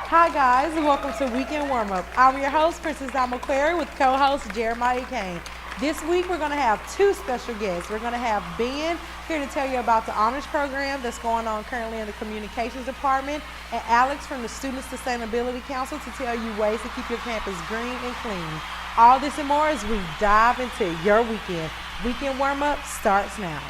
Hi guys, and welcome to Weekend Warm Up. I'm your host, Princess McQuarrie, with co-host Jeremiah Kane. This week we're going to have two special guests. We're going to have Ben here to tell you about the honors program that's going on currently in the communications department, and Alex from the Student Sustainability Council to tell you ways to keep your campus green and clean. All this and more as we dive into your weekend. Weekend Warm Up starts now.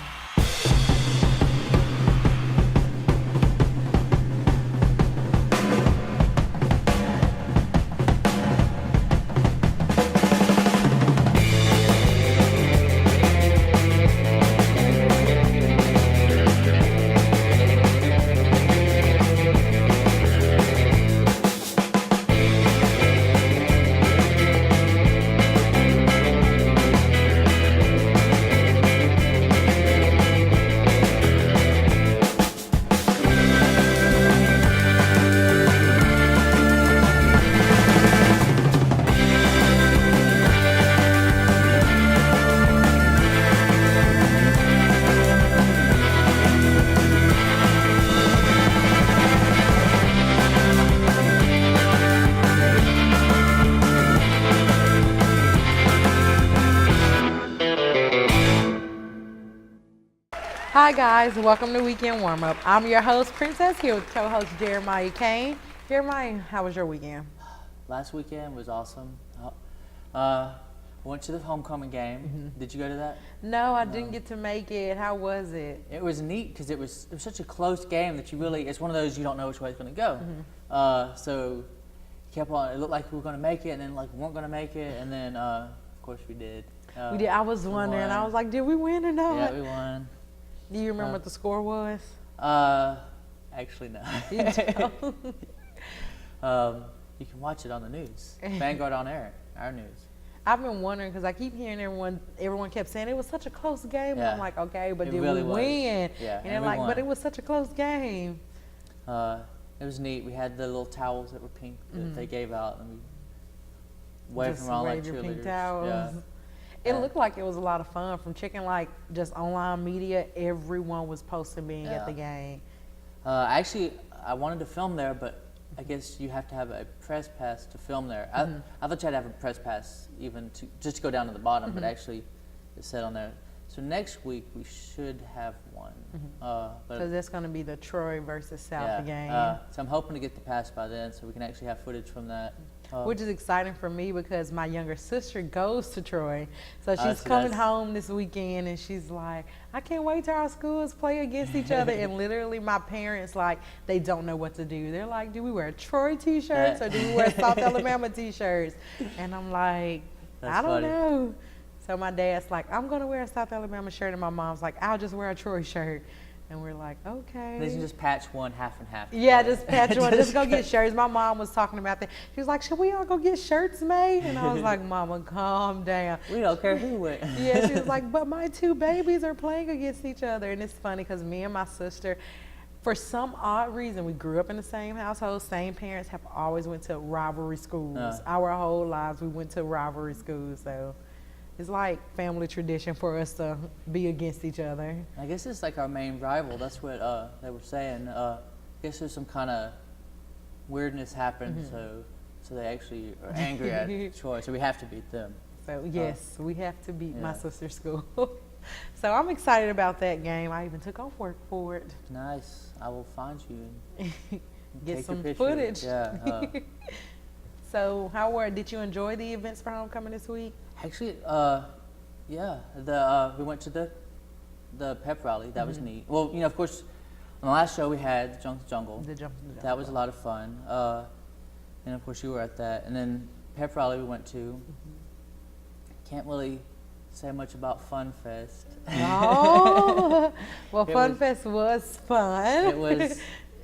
Hi guys, welcome to Weekend Warm Up. I'm your host, Princess, here with co-host Jeremiah Kane. Jeremiah, how was your weekend? Last weekend was awesome. I went to the homecoming game. Mm-hmm. Did you go to that? No, I didn't get to make it. How was it? It was neat because it was such a close game that it's one of those you don't know which way it's going to go. So kept on. It looked like we were going to make it, and then like we weren't going to make it, and then of course we did. We did. I was wondering. I was like, did we win or not? Yeah, we won. Do you remember what the score was? Actually, no. You don't? You can watch it on the news. Vanguard on air, our news. I've been wondering because I keep hearing everyone kept saying it was such a close game. And Yeah. I'm like, okay, but It did really we was. win? Yeah, And they're we like, won. but it was such a close game. It was neat. We had the little towels that were pink that they gave out, and we waved Just them around like wave your cheerleaders. pink towels. Yeah. It looked like it was a lot of fun. From checking like just online media, everyone was posting being at the game. Actually, I wanted to film there, but I guess you have to have a press pass to film there. I thought you had to have a press pass even just to go down to the bottom, but actually it said on there. So next week we should have one. So that's going to be the Troy versus South game. So I'm hoping to get the pass by then, so we can actually have footage from that. Which is exciting for me because my younger sister goes to Troy. So she's so coming that's- home this weekend and she's like, I can't wait till our schools play against each other. And literally my parents, like, they don't know what to do. They're like, do we wear Troy t-shirts or do we wear South Alabama t-shirts? And I'm like, That's I don't funny. know. So my dad's like, I'm going to wear a South Alabama shirt. And my mom's like, I'll just wear a Troy shirt. And we're like, okay. They can just patch one half and half. Yeah, just patch one. Just go get shirts. My mom was talking about that. She was like, should we all go get shirts made? And I was like, Mama, calm down. We don't care who went. Yeah, she was like, but my two babies are playing against each other. And it's funny because me and my sister, for some odd reason, we grew up in the same household, same parents, have always went to rivalry schools. Our whole lives, we went to rivalry schools. So it's like family tradition for us to be against each other. I guess it's like our main rival. That's what they were saying. I guess there's some kind of weirdness happened, so they actually are angry at Troy. So we have to beat them. So yes, we have to beat my sister's school. So I'm excited about that game. I even took off work for it. Nice. I will find you and Get take some your picture. footage. Yeah. So did you enjoy the events for homecoming this week? Actually, yeah. We went to the pep rally. That was neat. Well, of course, on the last show we had the Junk Jungle. That was a lot of fun. And of course you were at that. And then pep rally we went to. Can't really say much about Fun Fest. Oh, well, Fun was- Fest was fun.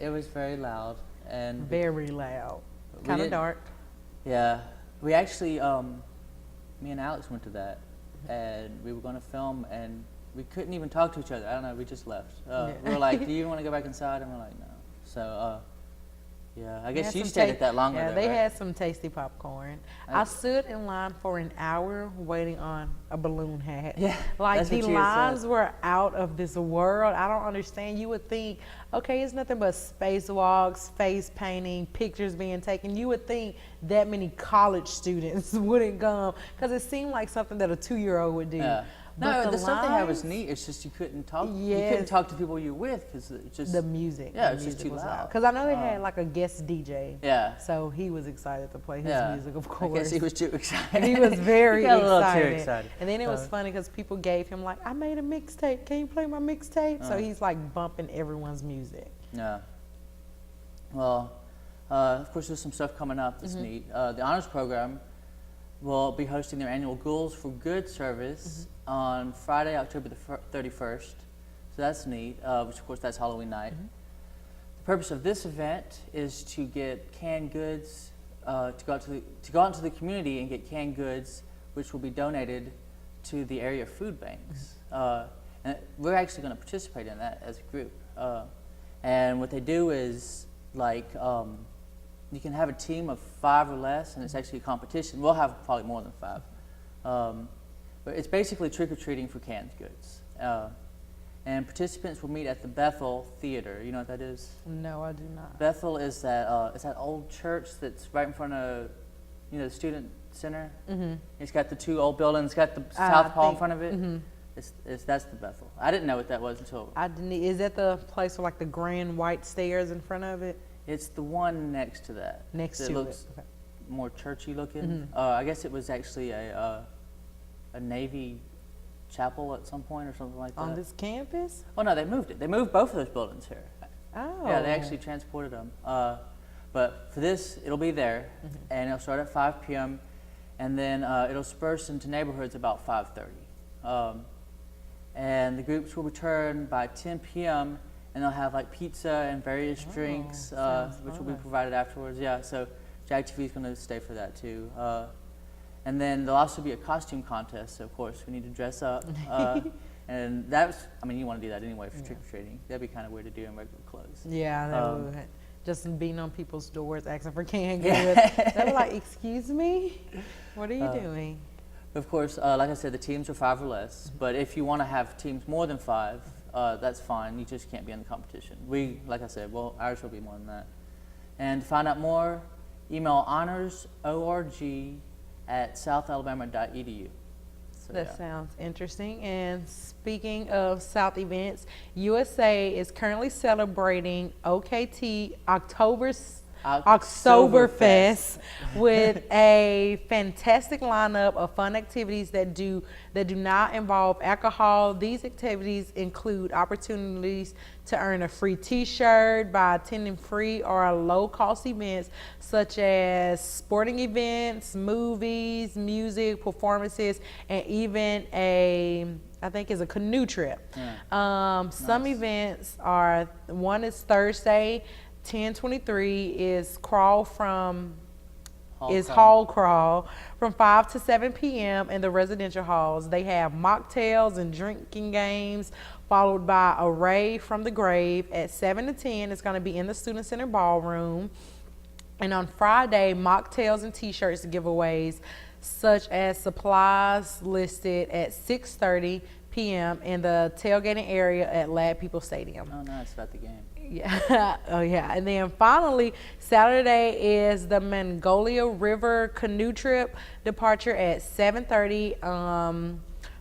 It was very loud and Very loud. we Kind of didn't- dark. Yeah, we actually me and Alex went to that, and we were going to film, and we couldn't even talk to each other. I don't know. We just left. We were like, "Do you want to go back inside?" And we're like, "No." So Yeah, I They guess had you some stayed at that longer. Yeah, though, they right? had some tasty popcorn. I stood in line for an hour waiting on a balloon hat. Yeah, Like that's the what you had said. lines were out of this world. I don't understand. You would think, okay, it's nothing but spacewalks, face painting, pictures being taken. You would think that many college students wouldn't come because it seemed like something that a 2-year-old would do. Yeah. But No, the stuff they had was lines- neat. It's just you couldn't talk. You Yes. couldn't talk to people you were with because it just The music. Yeah, the it's just music too was loud. Because I know they had like a guest DJ. Yeah. So he was excited to play his Yeah. music, of I course. guess he was too excited. He was very He got excited. a little too excited. And then it was funny because people gave him like, I made a mixtape. Can you play my mixtape? So he's like bumping everyone's music. Yeah. Well, of course, there's some stuff coming up that's neat. The honors program will be hosting their annual Ghouls for Good service on Friday, October the 31st. So that's neat, which of course that's Halloween night. The purpose of this event is to get canned goods, to go out into the community and get canned goods, which will be donated to the area food banks. And we're actually going to participate in that as a group. And what they do is like you can have a team of 5 or less, and it's actually a competition. We'll have probably more than 5. But it's basically trick-or-treating for canned goods. And participants will meet at the Bethel Theater. You know what that is? No, I do not. Bethel is that old church that's right in front of, the student center. It's got the 2 old buildings. It's got the South Hall in front of it. That's the Bethel. I didn't know what that was until. I didn't. Is that the place with like the grand white stairs in front of it? It's the one next to that. Next that to looks it. Okay. more churchy looking. I guess it was actually a Navy chapel at some point or something like that. On this campus? Oh no, they moved it. They moved both of those buildings here. Oh. Yeah, they actually transported them. But for this, it'll be there, and it'll start at 5 p.m. and then it'll disperse into neighborhoods about 5:30. And the groups will return by 10 p.m. and they'll have like pizza and various drinks, which will be provided afterwards. Yeah, so JAG TV is going to stay for that too. And then there'll also be a costume contest, so of course we need to dress up. And that's, you want to do that anyway for trick-or-treating. That'd be kind of weird to do in regular clothes. Yeah, that would. Just beating on people's doors, asking for canned goods. They were like, excuse me? What are you doing? Of course, like I said, the teams are 5 or less, but if you want to have teams more than 5, that's fine. You just can't be in the competition. Like I said, ours will be more than that. And to find out more, email honorsorg@southalabama.edu. So, That sounds interesting. And speaking of South events, USA is currently celebrating OKT Oktoberfest with a fantastic lineup of fun activities that do not involve alcohol. These activities include opportunities to earn a free t-shirt by attending free or low-cost events such as sporting events, movies, music, performances, and even I think it's a canoe trip. Some events are, one is Thursday, 10/23 is hall crawl from 5 to 7 p.m. in the residential halls. They have mocktails and drinking games, followed by a rave from the grave at 7 to 10. It's going to be in the Student Center Ballroom. And on Friday, mocktails and t-shirts giveaways, such as supplies listed at 6:30 p.m. in the tailgating area at Lad People Stadium. Oh, nice, about the game. Yeah. Oh, yeah. And then finally, Saturday is the Monongahela River canoe trip departure at 7:30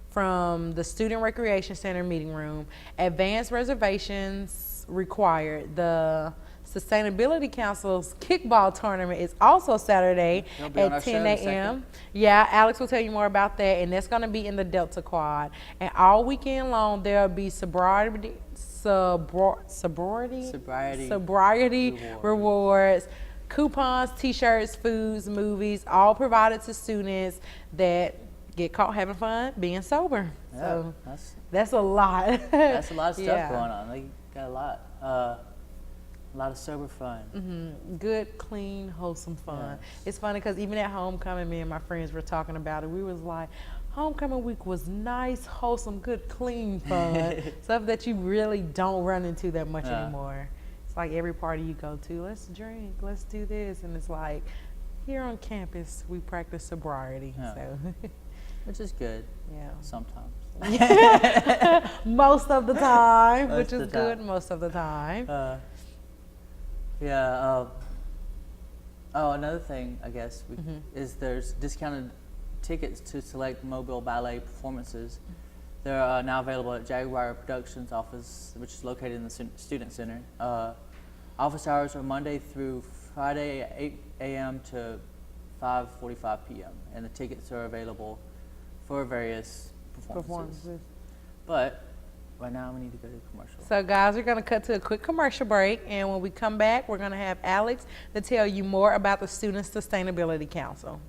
from the Student Recreation Center meeting room. Advanced reservations required. The Sustainability Council's kickball tournament is also Saturday at 10 a.m. Yeah, Alex will tell you more about that, and that's going to be in the Delta Quad. And all weekend long, there will be sobriety rewards, coupons, t-shirts, foods, movies, all provided to students that get caught having fun being sober. Yeah, so that's a lot. That's a lot of stuff going on. They got a lot of sober fun. Good, clean, wholesome fun. Yes. It's funny because even at homecoming, me and my friends were talking about it. We was like, homecoming week was nice, wholesome, good, clean fun. Stuff that you really don't run into that much anymore. It's like every party you go to, let's drink, let's do this. And it's like, here on campus, we practice sobriety. Yeah. So, Which is good. yeah. Sometimes. Most of the time, Most which of is the time. good most of the time. Yeah. Another thing, I guess, is there's discounted tickets to select Mobile Ballet performances. They're now available at Jaguar Productions office, which is located in the Student Center. Office hours are Monday through Friday at 8 a.m. to 5:45 p.m. and the tickets are available for various performances. But right now we need to go to commercial. So guys, we're going to cut to a quick commercial break, and when we come back, we're going to have Alex to tell you more about the Student Sustainability Council.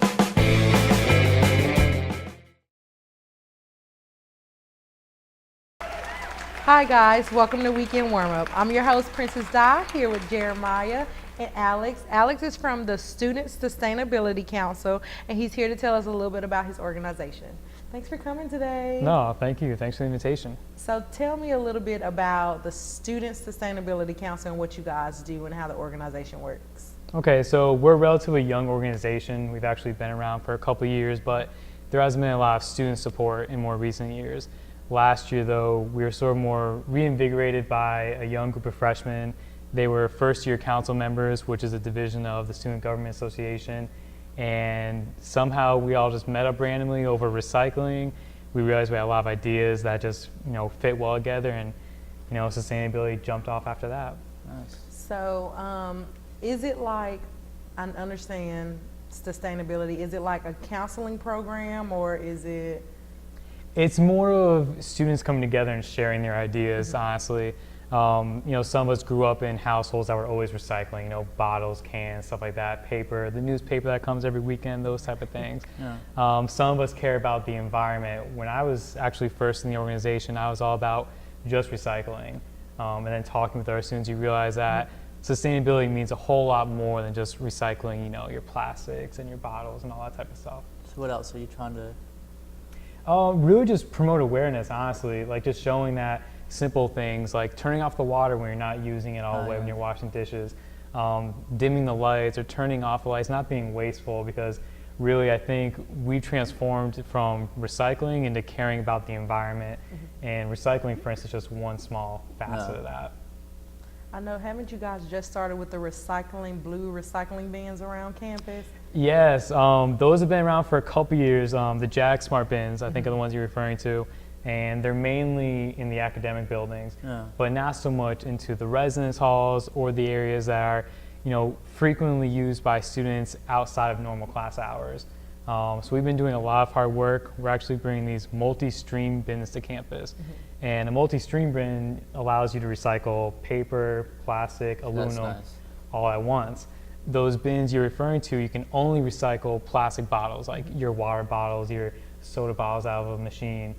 Hi guys, welcome to Weekend Warm Up. I'm your host, Princess Di, here with Jeremiah and Alex. Alex is from the Student Sustainability Council, and he's here to tell us a little bit about his organization. Thanks for coming today. No, thank you. Thanks for the invitation. So tell me a little bit about the Student Sustainability Council and what you guys do and how the organization works. Okay, so we're a relatively young organization. We've actually been around for a couple of years, but there hasn't been a lot of student support in more recent years. Last year, though, we were sort of more reinvigorated by a young group of freshmen. They were first-year council members, which is a division of the Student Government Association, and somehow we all just met up randomly over recycling. We realized we had a lot of ideas that just, fit well together, and, sustainability jumped off after that. Nice. So, is it like, I understand sustainability, is it like a counseling program, or is it? It's more of students coming together and sharing their ideas, honestly. Some of us grew up in households that were always recycling, bottles, cans, stuff like that, paper, the newspaper that comes every weekend, those type of things. Yeah. Some of us care about the environment. When I was actually first in the organization, I was all about just recycling. And then talking with our students, you realize that sustainability means a whole lot more than just recycling, your plastics and your bottles and all that type of stuff. So what else are you trying to? Really just promote awareness, honestly, like just showing that simple things like turning off the water when you're not using it all the way when you're washing dishes, dimming the lights or turning off the lights, not being wasteful, because really I think we transformed from recycling into caring about the environment, and recycling, for instance, just one small facet of that. I know, haven't you guys just started with the blue recycling bins around campus? Yes, those have been around for a couple years. The JAG Smart Bins, I think, are the ones you're referring to, and they're mainly in the academic buildings, but not so much into the residence halls or the areas that are, frequently used by students outside of normal class hours. So we've been doing a lot of hard work. We're actually bringing these multi-stream bins to campus. And a multi-stream bin allows you to recycle paper, plastic, aluminum, all at once. Those bins you're referring to, you can only recycle plastic bottles, like your water bottles, your soda bottles out of a machine.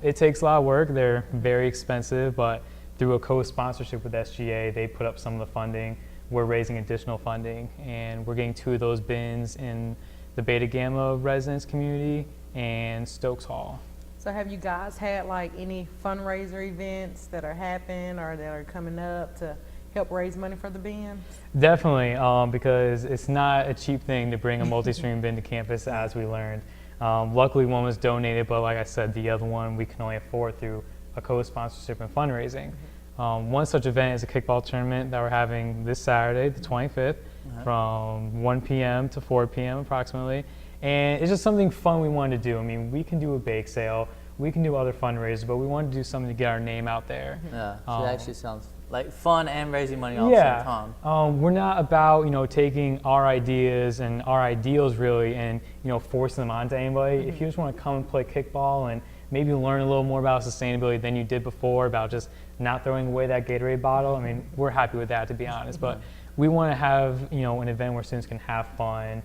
It takes a lot of work. They're very expensive, but through a co-sponsorship with SGA, they put up some of the funding. We're raising additional funding, and we're getting 2 of those bins in the Beta Gamma residence community and Stokes Hall. So have you guys had like any fundraiser events that are happening or that are coming up to help raise money for the bins? Definitely, because it's not a cheap thing to bring a multi-stream bin to campus, as we learned. Luckily one was donated, but like I said, the other one we can only afford through a co-sponsorship and fundraising. One such event is a kickball tournament that we're having this Saturday, the 25th, from 1 p.m. to 4 p.m. approximately. And it's just something fun we wanted to do. I mean, we can do a bake sale, we can do other fundraisers, but we wanted to do something to get our name out there. Yeah, so it actually sounds like fun and raising money all at the same time. We're not about, taking our ideas and our ideals really and, forcing them onto anybody. If you just want to come and play kickball and maybe learn a little more about sustainability than you did before, about just not throwing away that Gatorade bottle, I mean, we're happy with that, to be honest. But we want to have, an event where students can have fun.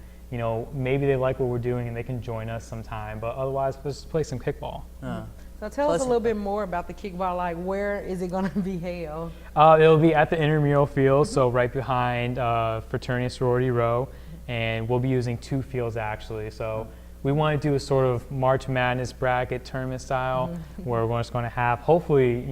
Maybe they like what we're doing and they can join us sometime, but otherwise let's just play some kickball. So tell us a little bit more about the kickball, like where is it going to be held? It'll be at the intramural field, so right behind Fraternity Sorority Row, and we'll be using 2 fields actually. So we want to do a sort of March Madness bracket tournament style, where we're just going to have, hopefully,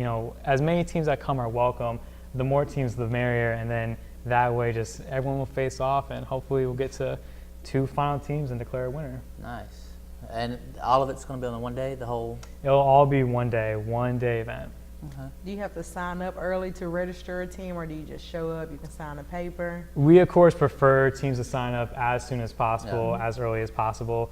as many teams that come are welcome, the more teams, the merrier, and then that way just everyone will face off, and hopefully we'll get to 2 final teams and declare a winner. Nice. And all of it's going to be on one day, the whole? It'll all be one day event. Okay. Do you have to sign up early to register a team, or do you just show up, you can sign a paper? We, of course, prefer teams to sign up as soon as possible, as early as possible.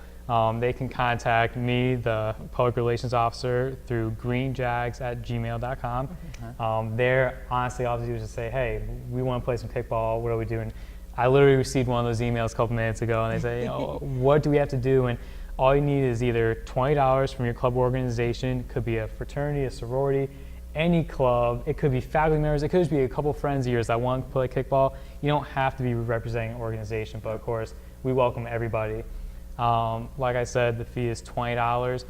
They can contact me, the public relations officer, through greenjags@gmail.com. There, honestly, all they do is just say, hey, we want to play some kickball. What are we doing? I literally received one of those emails a couple minutes ago, and they say, what do we have to do? And all you need is either $20 from your club organization, could be a fraternity, a sorority, any club. It could be faculty members. It could just be a couple friends of yours that want to play kickball. You don't have to be representing an organization, but of course, we welcome everybody. Like I said, the fee is $20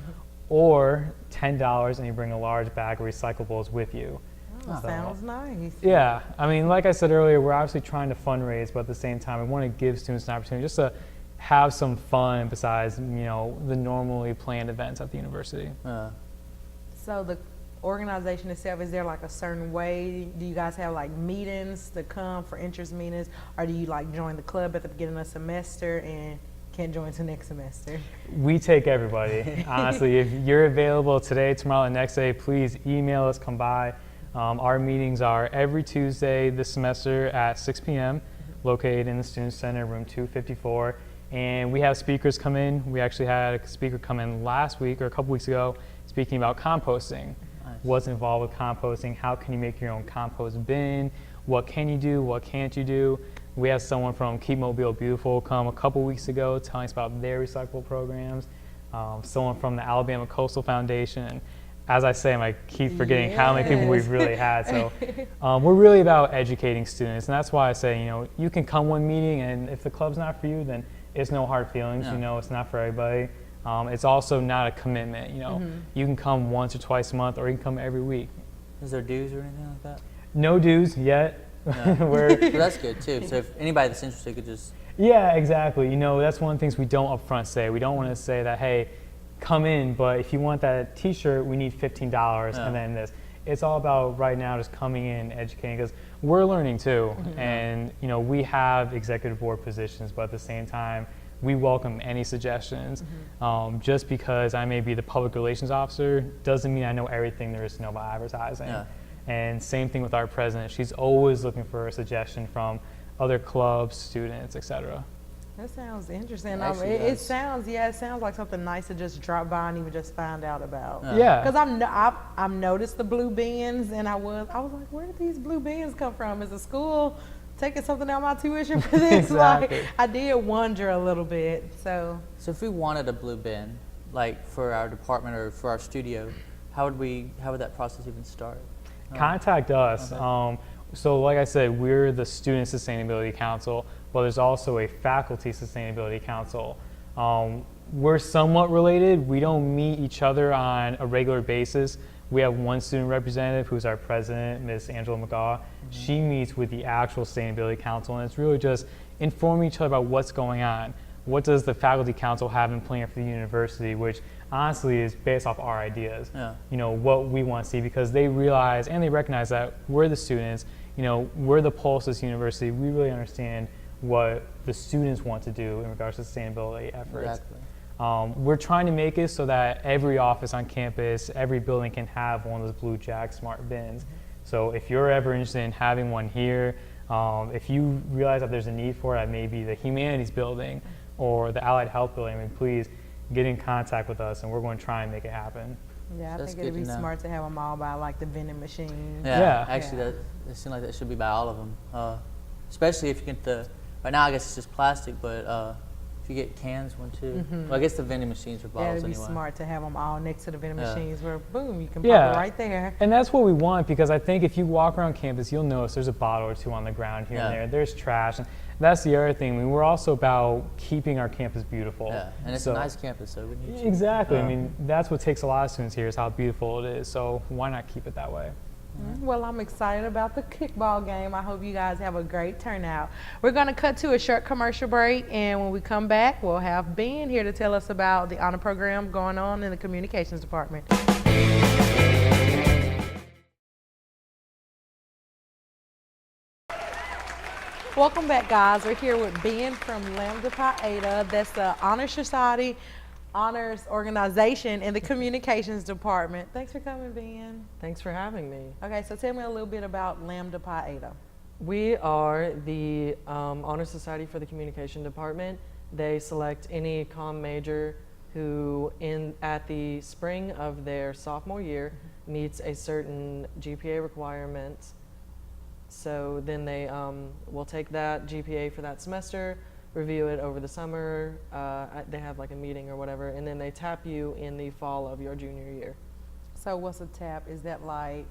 or $10, and you bring a large bag of recyclables with you. Oh, sounds nice. Yeah, I mean, like I said earlier, we're obviously trying to fundraise, but at the same time, we want to give students an opportunity just to have some fun besides, the normally planned events at the university. So the organization itself, is there like a certain way? Do you guys have like meetings to come for interest meetings, or do you like join the club at the beginning of the semester and can't join until next semester? We take everybody. Honestly, if you're available today, tomorrow, and next day, please email us, come by. Our meetings are every Tuesday this semester at 6 p.m. located in the Student Center, room 254. And we have speakers come in. We actually had a speaker come in last week or a couple weeks ago speaking about composting. Nice. What's involved with composting? How can you make your own compost bin? What can you do? What can't you do? We had someone from Keep Mobile Beautiful come a couple weeks ago telling us about their recyclable programs. Someone from the Alabama Coastal Foundation. And as I say, I keep forgetting how many people we've really had. So we're really about educating students. And that's why I say, you can come one meeting, and if the club's not for you, then it's no hard feelings. It's not for everybody. It's also not a commitment. You can come once or twice a month, or you can come every week. Is there dues or anything like that? No dues yet. Well, that's good too. So if anybody that's interested could just... Yeah, exactly. That's one of the things we don't upfront say. We don't want to say that, hey, come in, but if you want that t-shirt, we need $15 and then this. It's all about right now just coming in, educating, because we're learning too. And we have executive board positions, but at the same time, we welcome any suggestions. Just because I may be the public relations officer doesn't mean I know everything there is to know about advertising. And same thing with our president. She's always looking for a suggestion from other clubs, students, etc. That sounds interesting. It sounds like something nice to just drop by and even just find out about. Yeah. Because I've noticed the blue bins, and I was like, where did these blue bins come from? Is the school taking something out of my tuition for this? Exactly. Like, I did wonder a little bit. So if we wanted a blue bin, like for our department or for our studio, how would that process even start? Contact us. Okay. So like I said, we're the Student Sustainability Council, but there's also a Faculty Sustainability Council. We're somewhat related. We don't meet each other on a regular basis. We have one student representative who's our president, Ms. Angela McGaw. She meets with the actual Sustainability Council, and it's really just informing each other about what's going on. What does the Faculty Council have in plan for the university, which honestly is based off our ideas. What we want to see, because they realize and they recognize that we're the students, we're the pulse of this university. We really understand what the students want to do in regards to sustainability efforts. Exactly. We're trying to make it so that every office on campus, every building can have one of those blue Jag Smart bins. So if you're ever interested in having one here, if you realize that there's a need for it at maybe the Humanities building or the Allied Health building, please get in contact with us, and we're going to try and make it happen. Yeah, I think it'd be smart to have them all by like the vending machines. Actually, it seems like that should be by all of them. Especially if you get right now I guess it's just plastic, but if you get cans one too. Well, I guess the vending machines are bottles anyway. It'd be smart to have them all next to the vending machines where, boom, you can pop it right there. And that's what we want, because I think if you walk around campus, you'll notice there's a bottle or two on the ground here and there. There's trash. And that's the other thing. I mean, we're also about keeping our campus beautiful. Yeah, and it's a nice campus, so we need to. Exactly. I mean, that's what takes a lot of students here, is how beautiful it is. So why not keep it that way? Well, I'm excited about the kickball game. I hope you guys have a great turnout. We're going to cut to a short commercial break, and when we come back, we'll have Ben here to tell us about the honor program going on in the communications department. Welcome back, guys. We're here with Ben from Lambda Pi Eta. That's the Honor Society Honors Organization in the Communications Department. Thanks for coming, Ben. Thanks for having me. Okay, so tell me a little bit about Lambda Pi Eta. We are the Honor Society for the Communication Department. They select any comm major who, at the spring of their sophomore year, meets a certain GPA requirement. So then they will take that GPA for that semester, review it over the summer. They have like a meeting or whatever, and then they tap you in the fall of your junior year. So what's a tap? Is that like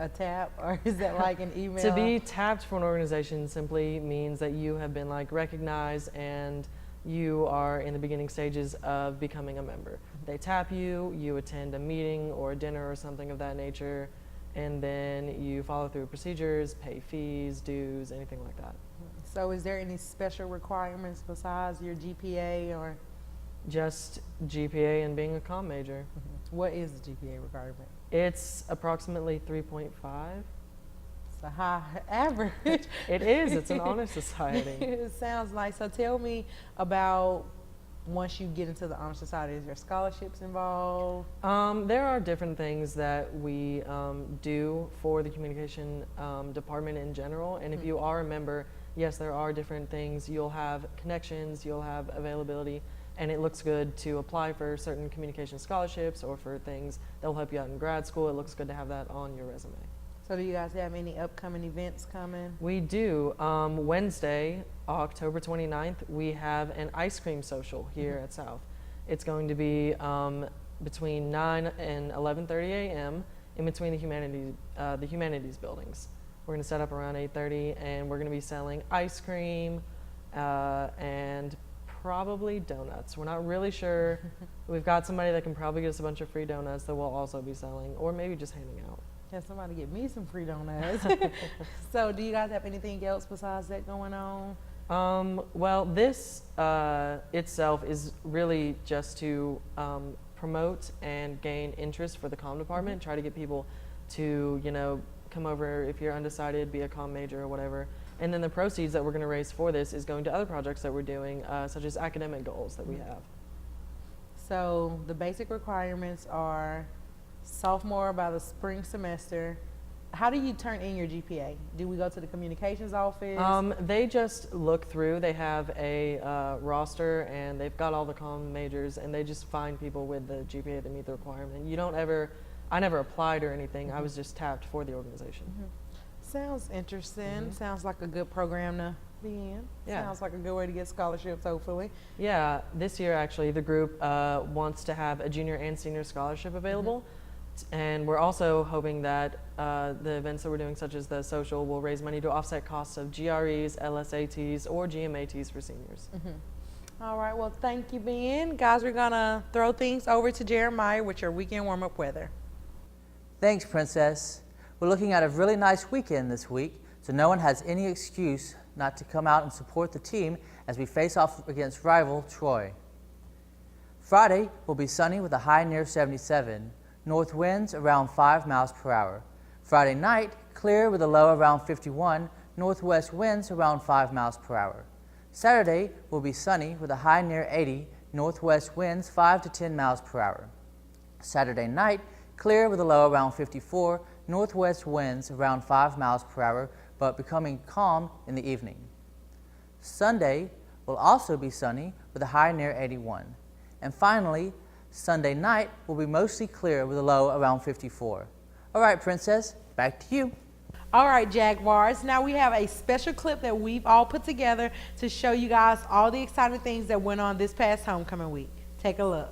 a tap, or is that like an email? To be tapped for an organization simply means that you have been like recognized and you are in the beginning stages of becoming a member. They tap you, you attend a meeting or a dinner or something of that nature, and then you follow through procedures, pay fees, dues, anything like that. So is there any special requirements besides your GPA or? Just GPA and being a comm major. What is the GPA requirement? It's approximately 3.5. It's a high average. It is, it's an honor society. It sounds like. So tell me about once you get into the Honor Society, is there scholarships involved? There are different things that we do for the communication department in general, and if you are a member, yes, there are different things. You'll have connections, you'll have availability, and it looks good to apply for certain communication scholarships or for things that will help you out in grad school. It looks good to have that on your resume. So do you guys have any upcoming events coming? We do. Wednesday, October 29th, we have an ice cream social here at South. It's going to be between 9 and 11:30 a.m. in between the humanities buildings. We're going to set up around 8:30, and we're going to be selling ice cream and probably donuts. We're not really sure. We've got somebody that can probably get us a bunch of free donuts that we'll also be selling, or maybe just handing out. Can somebody get me some free donuts? So do you guys have anything else besides that going on? Well, this itself is really just to promote and gain interest for the comm department, try to get people to, come over if you're undecided, be a comm major or whatever. And then the proceeds that we're going to raise for this is going to other projects that we're doing, such as academic goals that we have. So the basic requirements are sophomore by the spring semester. How do you turn in your GPA? Do we go to the communications office? They just look through. They have a roster, and they've got all the comm majors, and they just find people with the GPA that meet the requirement. I never applied or anything. I was just tapped for the organization. Sounds interesting. Sounds like a good program to be in. Yeah. Sounds like a good way to get scholarships, hopefully. Yeah, this year actually the group wants to have a junior and senior scholarship available. And we're also hoping that the events that we're doing, such as the social, will raise money to offset costs of GREs, LSATs, or GMATs for seniors. All right, well, thank you, Ben. Guys, we're going to throw things over to Jeremiah with your weekend warm-up weather. Thanks, Princess. We're looking at a really nice weekend this week, so no one has any excuse not to come out and support the team as we face off against rival Troy. Friday will be sunny with a high near 77. North winds around 5 miles per hour. Friday night, clear with a low around 51. Northwest winds around 5 miles per hour. Saturday will be sunny with a high near 80. Northwest winds 5 to 10 miles per hour. Saturday night, clear with a low around 54. Northwest winds around 5 miles per hour, but becoming calm in the evening. Sunday will also be sunny with a high near 81. And finally, Sunday night will be mostly clear with a low around 54. All right, Princess, back to you. All right, Jaguars. Now we have a special clip that we've all put together to show you guys all the exciting things that went on this past homecoming week. Take a look.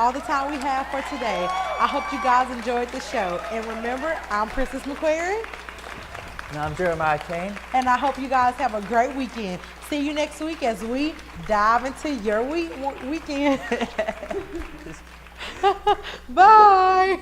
all the time we have for today. I hope you guys enjoyed the show. And remember, I'm Princess McQuarrie. And I'm Jeremiah Kane. And I hope you guys have a great weekend. See you next week as we dive into your weekend. Bye.